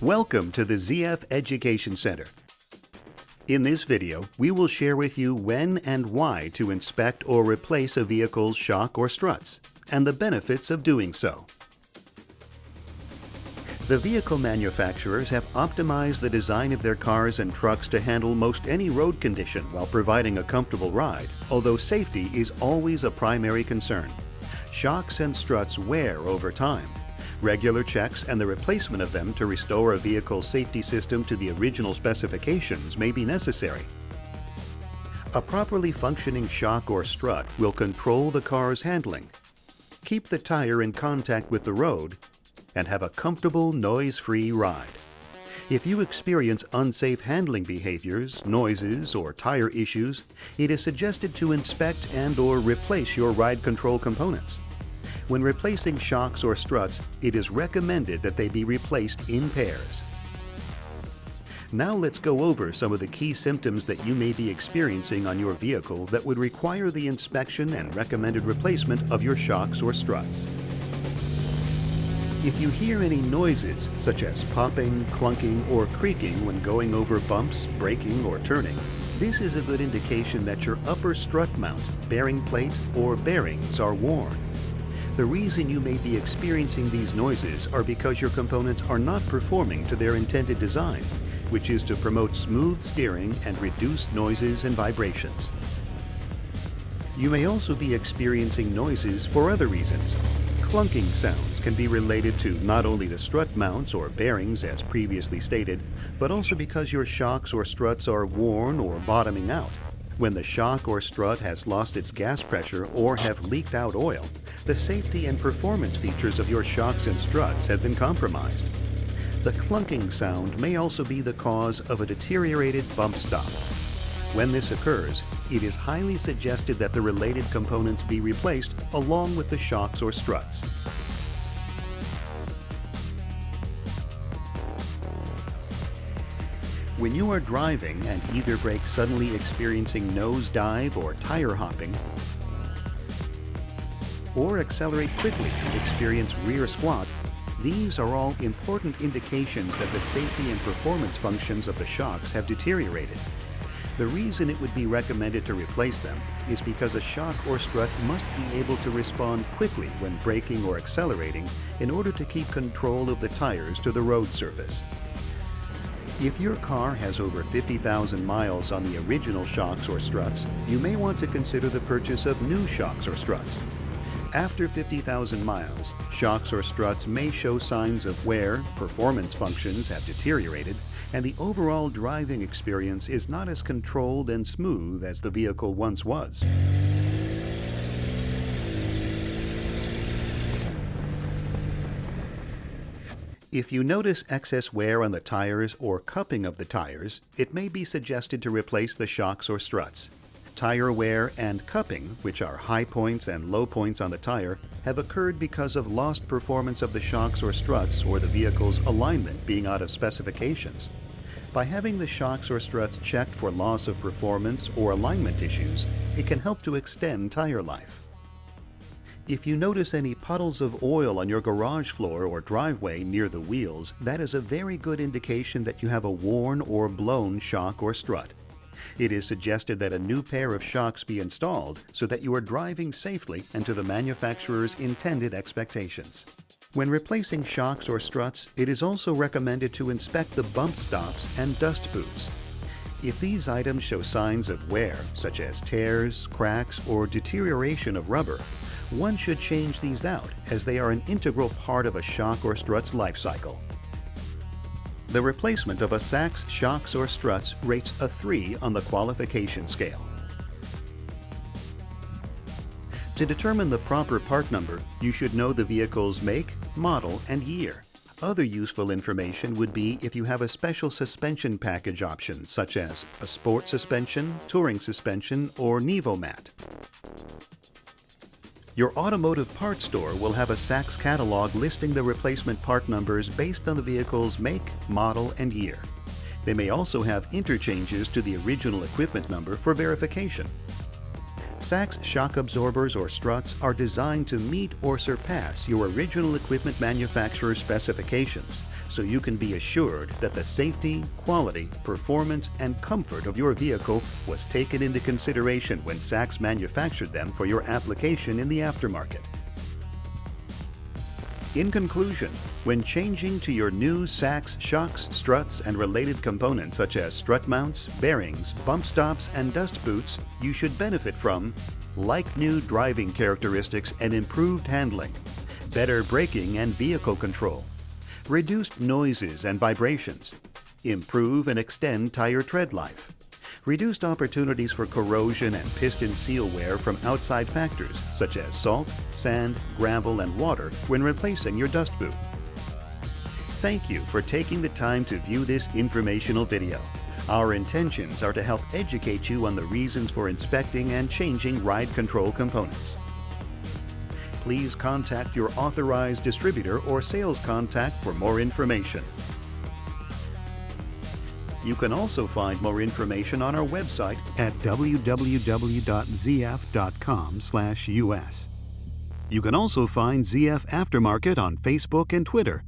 Welcome to the ZF Education Center. In this video, we will share with you when and why to inspect or replace a vehicle's shock or struts, and the benefits of doing so. The vehicle manufacturers have optimized the design of their cars and trucks to handle most any road condition while providing a comfortable ride, although safety is always a primary concern. Shocks and struts wear over time. Regular checks and the replacement of them to restore a vehicle's safety system to the original specifications may be necessary. A properly functioning shock or strut will control the car's handling, keep the tire in contact with the road, and have a comfortable, noise-free ride. If you experience unsafe handling behaviors, noises, or tire issues, it is suggested to inspect and/or replace your ride control components. When replacing shocks or struts, it is recommended that they be replaced in pairs. Now let's go over some of the key symptoms that you may be experiencing on your vehicle that would require the inspection and recommended replacement of your shocks or struts. If you hear any noises, such as popping, clunking, or creaking when going over bumps, braking, or turning, this is a good indication that your upper strut mount, bearing plate, or bearings are worn. The reason you may be experiencing these noises are because your components are not performing to their intended design, which is to promote smooth steering and reduce noises and vibrations. You may also be experiencing noises for other reasons. Clunking sounds can be related to not only the strut mounts or bearings as previously stated, but also because your shocks or struts are worn or bottoming out. When the shock or strut has lost its gas pressure or have leaked out oil, the safety and performance features of your shocks and struts have been compromised. The clunking sound may also be the cause of a deteriorated bump stop. When this occurs, it is highly suggested that the related components be replaced along with the shocks or struts. When you are driving and either brake suddenly experiencing nosedive or tire hopping, or accelerate quickly and experience rear squat, these are all important indications that the safety and performance functions of the shocks have deteriorated. The reason it would be recommended to replace them is because a shock or strut must be able to respond quickly when braking or accelerating in order to keep control of the tires to the road surface. If your car has over 50,000 miles on the original shocks or struts, you may want to consider the purchase of new shocks or struts. After 50,000 miles, shocks or struts may show signs of wear, performance functions have deteriorated, and the overall driving experience is not as controlled and smooth as the vehicle once was. If you notice excess wear on the tires or cupping of the tires, it may be suggested to replace the shocks or struts. Tire wear and cupping, which are high points and low points on the tire, have occurred because of lost performance of the shocks or struts or the vehicle's alignment being out of specifications. By having the shocks or struts checked for loss of performance or alignment issues, it can help to extend tire life. If you notice any puddles of oil on your garage floor or driveway near the wheels, that is a very good indication that you have a worn or blown shock or strut. It is suggested that a new pair of shocks be installed so that you are driving safely and to the manufacturer's intended expectations. When replacing shocks or struts, it is also recommended to inspect the bump stops and dust boots. If these items show signs of wear, such as tears, cracks, or deterioration of rubber, one should change these out as they are an integral part of a shock or strut's life cycle. The replacement of a Sachs shocks or struts rates a 3 on the qualification scale. To determine the proper part number, you should know the vehicle's make, model, and year. Other useful information would be if you have a special suspension package option, such as a sport suspension, touring suspension, or Nevomat. Your automotive parts store will have a Sachs catalog listing the replacement part numbers based on the vehicle's make, model, and year. They may also have interchanges to the original equipment number for verification. Sachs shock absorbers or struts are designed to meet or surpass your original equipment manufacturer's specifications, so you can be assured that the safety, quality, performance, and comfort of your vehicle was taken into consideration when Sachs manufactured them for your application in the aftermarket. In conclusion, when changing to your new Sachs shocks, struts, and related components such as strut mounts, bearings, bump stops, and dust boots, you should benefit from like-new driving characteristics and improved handling, better braking and vehicle control, reduced noises and vibrations, improve and extend tire tread life, reduced opportunities for corrosion and piston seal wear from outside factors such as salt, sand, gravel, and water when replacing your dust boot. Thank you for taking the time to view this informational video. Our intentions are to help educate you on the reasons for inspecting and changing ride control components. Please contact your authorized distributor or sales contact for more information. You can also find more information on our website at www.zf.com/us. You can also find ZF Aftermarket on Facebook and Twitter